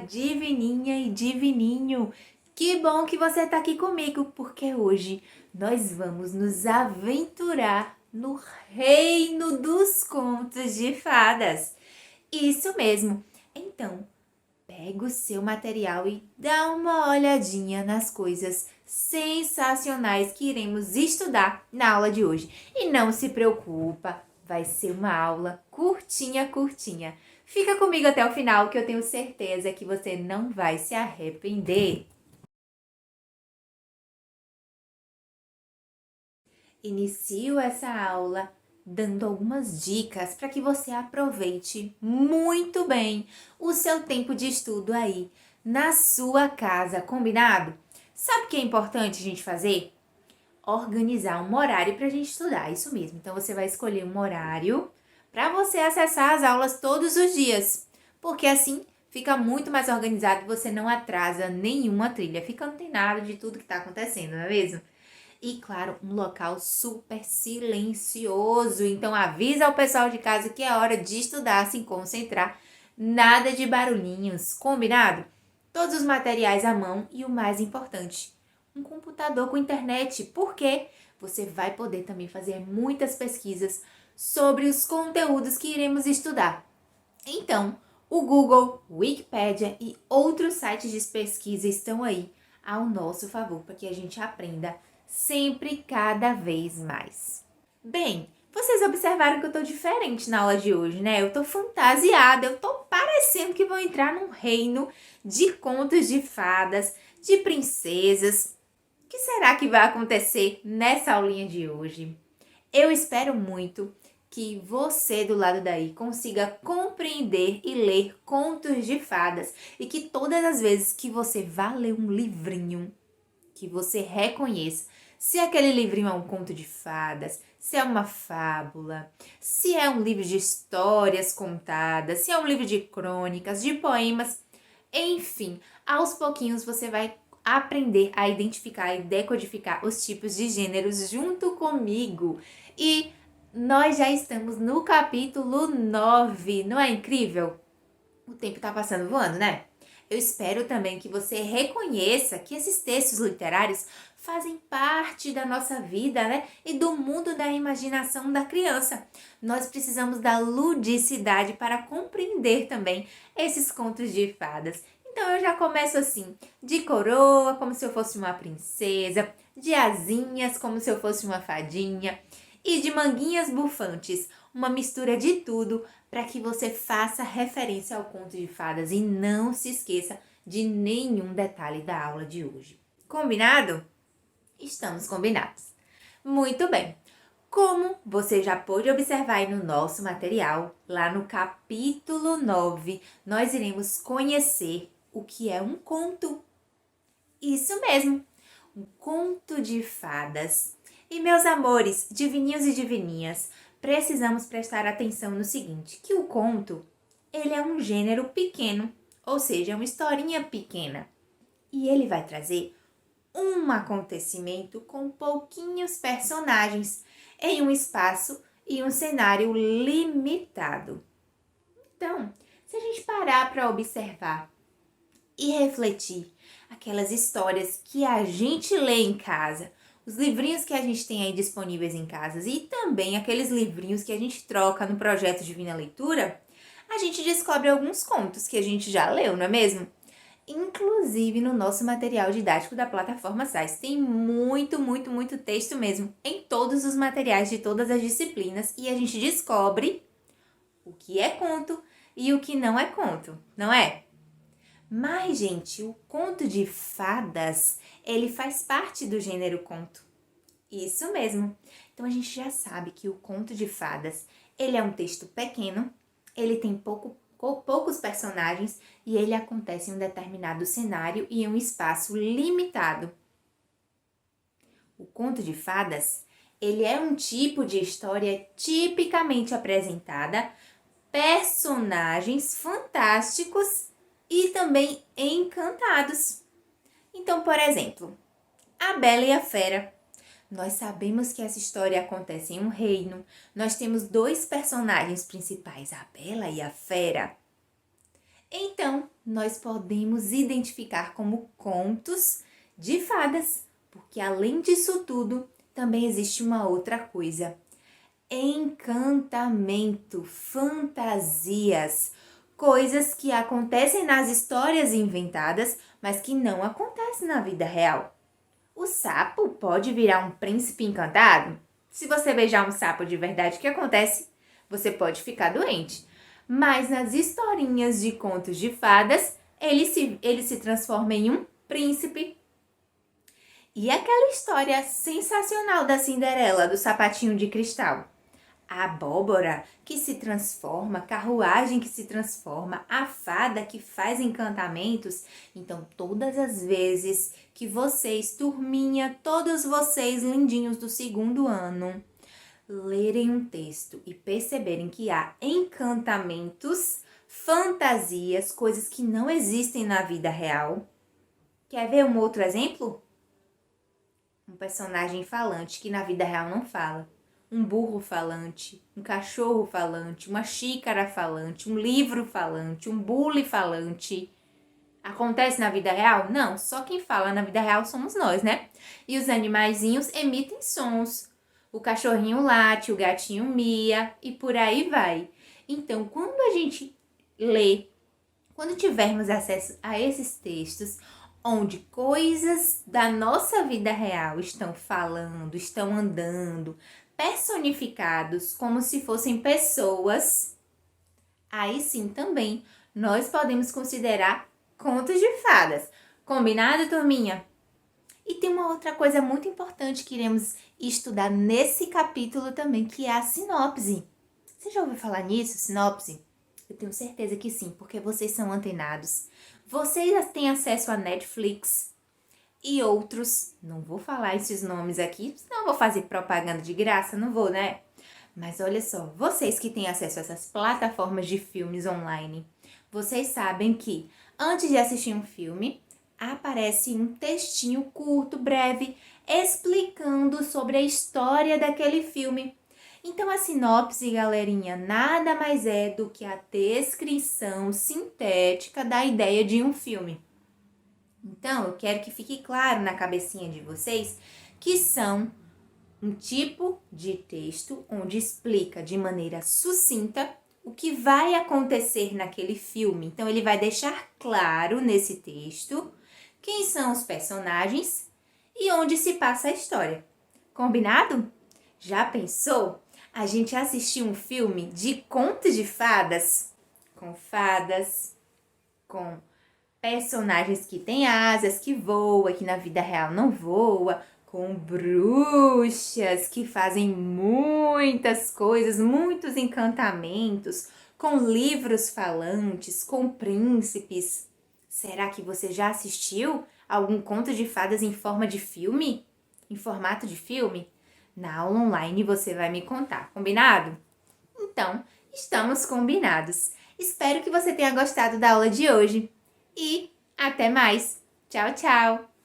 divininha e divininho! Que bom que você está aqui comigo, porque hoje nós vamos nos aventurar no reino dos contos de fadas. Isso mesmo! Então, pega o seu material e dá uma olhadinha nas coisas sensacionais que iremos estudar na aula de hoje. E não se preocupa, vai ser uma aula curtinha, curtinha. Fica comigo até o final que eu tenho certeza que você não vai se arrepender. Inicio essa aula dando algumas dicas para que você aproveite muito bem o seu tempo de estudo aí na sua casa, combinado? Sabe o que é importante a gente fazer? Organizar um horário para a gente estudar, isso mesmo. Então, você vai escolher um horário para você acessar as aulas todos os dias, porque assim fica muito mais organizado e você não atrasa nenhuma trilha, fica antenado de tudo que está acontecendo, não é mesmo? E, claro, um local super silencioso. Então, avisa ao pessoal de casa que é hora de estudar, se concentrar. Nada de barulhinhos, combinado? Todos os materiais à mão e o mais importante, um computador com internet. Porque você vai poder também fazer muitas pesquisas sobre os conteúdos que iremos estudar. Então, o Google, Wikipédia e outros sites de pesquisa estão aí ao nosso favor para que a gente aprenda sempre cada vez mais. Bem, vocês observaram que eu tô diferente na aula de hoje, né? Eu tô fantasiada, eu tô parecendo que vou entrar num reino de contos de fadas, de princesas. O que será que vai acontecer nessa aulinha de hoje? Eu espero muito que você do lado daí consiga compreender e ler contos de fadas e que todas as vezes que você vá ler um livrinho, que você reconheça se aquele livrinho é um conto de fadas, se é uma fábula, se é um livro de histórias contadas, se é um livro de crônicas, de poemas, enfim, aos pouquinhos você vai aprender a identificar e decodificar os tipos de gêneros junto comigo. E nós já estamos no capítulo 9, não é incrível? O tempo tá passando voando, né? Eu espero também que você reconheça que esses textos literários fazem parte da nossa vida, né? E do mundo da imaginação da criança. Nós precisamos da ludicidade para compreender também esses contos de fadas. Então eu já começo assim, de coroa, como se eu fosse uma princesa, de asinhas, como se eu fosse uma fadinha, e de manguinhas bufantes, uma mistura de tudo para que você faça referência ao conto de fadas e não se esqueça de nenhum detalhe da aula de hoje. Combinado? Estamos combinados. Muito bem. Como você já pôde observar aí no nosso material, lá no capítulo 9, nós iremos conhecer o que é um conto. Isso mesmo, um conto de fadas. E meus amores, divininhos e divininhas, precisamos prestar atenção no seguinte, que o conto, ele é um gênero pequeno, ou seja, é uma historinha pequena. E ele vai trazer um acontecimento com pouquinhos personagens em um espaço e um cenário limitado. Então, se a gente parar para observar e refletir aquelas histórias que a gente lê em casa, os livrinhos que a gente tem aí disponíveis em casa e também aqueles livrinhos que a gente troca no projeto Divina Leitura, a gente descobre alguns contos que a gente já leu, não é mesmo? Inclusive no nosso material didático da plataforma SAIS tem muito texto mesmo em todos os materiais de todas as disciplinas e a gente descobre o que é conto e o que não é conto, não é? Mas, gente, o conto de fadas, ele faz parte do gênero conto. Isso mesmo. Então, a gente já sabe que o conto de fadas, ele é um texto pequeno, ele tem poucos personagens e ele acontece em um determinado cenário e em um espaço limitado. O conto de fadas, ele é um tipo de história tipicamente apresentada, personagens fantásticos e também encantados. Então, por exemplo, A Bela e a Fera. Nós sabemos que essa história acontece em um reino. Nós temos dois personagens principais, a Bela e a Fera. Então, nós podemos identificar como contos de fadas, porque além disso tudo, também existe uma outra coisa: encantamento, fantasias, coisas que acontecem nas histórias inventadas, mas que não acontecem na vida real. O sapo pode virar um príncipe encantado? Se você beijar um sapo de verdade, o que acontece? Você pode ficar doente. Mas nas historinhas de contos de fadas, ele se transforma em um príncipe. E aquela história sensacional da Cinderela, do sapatinho de cristal? A abóbora que se transforma, carruagem que se transforma, a fada que faz encantamentos. Então, todas as vezes que vocês, turminha, todos vocês lindinhos do 2º ano, lerem um texto e perceberem que há encantamentos, fantasias, coisas que não existem na vida real. Quer ver um outro exemplo? Um personagem falante que na vida real não fala. Um burro falante, um cachorro falante, uma xícara falante, um livro falante, um bule falante. Acontece na vida real? Não, só quem fala na vida real somos nós, né? E os animaizinhos emitem sons. O cachorrinho late, o gatinho mia e por aí vai. Então, quando a gente lê, quando tivermos acesso a esses textos, onde coisas da nossa vida real estão falando, estão andando, personificados como se fossem pessoas, aí sim também nós podemos considerar contos de fadas. Combinado, turminha? E tem uma outra coisa muito importante que iremos estudar nesse capítulo também, que é a sinopse. Você já ouviu falar nisso, sinopse? Eu tenho certeza que sim, porque vocês são antenados. Vocês têm acesso a Netflix e outros. Não vou falar esses nomes aqui, senão eu vou fazer propaganda de graça, não vou, né? Mas olha só, vocês que têm acesso a essas plataformas de filmes online, vocês sabem que antes de assistir um filme, aparece um textinho curto, breve, explicando sobre a história daquele filme. Então a sinopse, galerinha, nada mais é do que a descrição sintética da ideia de um filme. Então, eu quero que fique claro na cabecinha de vocês que são um tipo de texto onde explica de maneira sucinta o que vai acontecer naquele filme. Então, ele vai deixar claro nesse texto quem são os personagens e onde se passa a história. Combinado? Já pensou a gente assistir um filme de contos de fadas? Com personagens que têm asas, que voa, que na vida real não voa, com bruxas que fazem muitas coisas, muitos encantamentos, com livros falantes, com príncipes. Será que você já assistiu algum conto de fadas em forma de filme? Em formato de filme? Na aula online você vai me contar, combinado? Então, estamos combinados. Espero que você tenha gostado da aula de hoje. E até mais. Tchau, tchau!